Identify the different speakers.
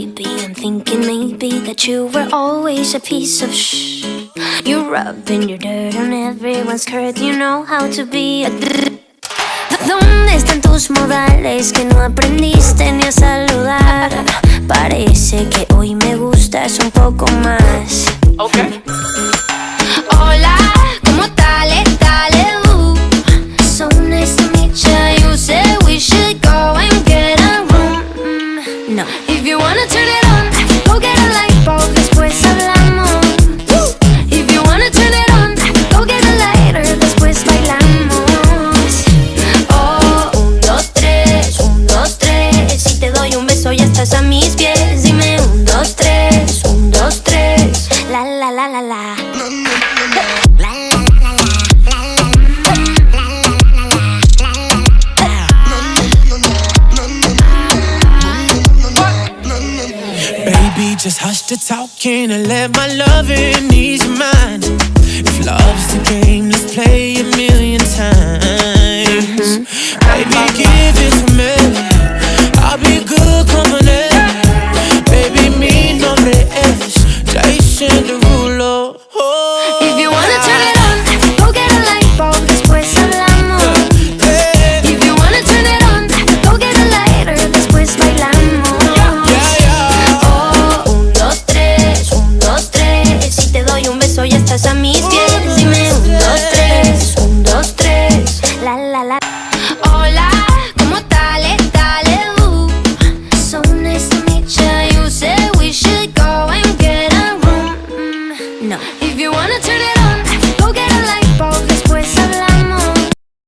Speaker 1: baby, I'm thinking maybe that you were always a piece of shh. You're rubbing your dirt on everyone's skirt. You know how to be a ¿Dónde están tus modales que no aprendiste ni a saludar? Parece que hoy me gustas un poco más.
Speaker 2: Okay.
Speaker 1: Hola, ¿cómo tal? So nice to meet ya. You said we should go and get a room. No. If you wanna turn it on, go get a light bulb, después hablamos. If you wanna turn it on, go get a lighter, después bailamos. Oh, 1, 2, 3, 1, 2, 3. Si te doy un beso ya estás a mis pies. Dime 1, 2, 3, 1, 2, 3. La la la la la.
Speaker 3: Just hush the talking and let my loving ease your mind. If love's the game, let's play a million times. Baby, give it to me. I'll be good, come on in. Baby, mi nombre es Jason Derulo. Oh,
Speaker 1: if you wanna turn it on, go get a light bulb, después hablamos. If you wanna turn it on, go get a lighter, después bailamos. Ya estás a mis pies. Dime 1, 2, 3, 1, 2, 3. La la la. Hola,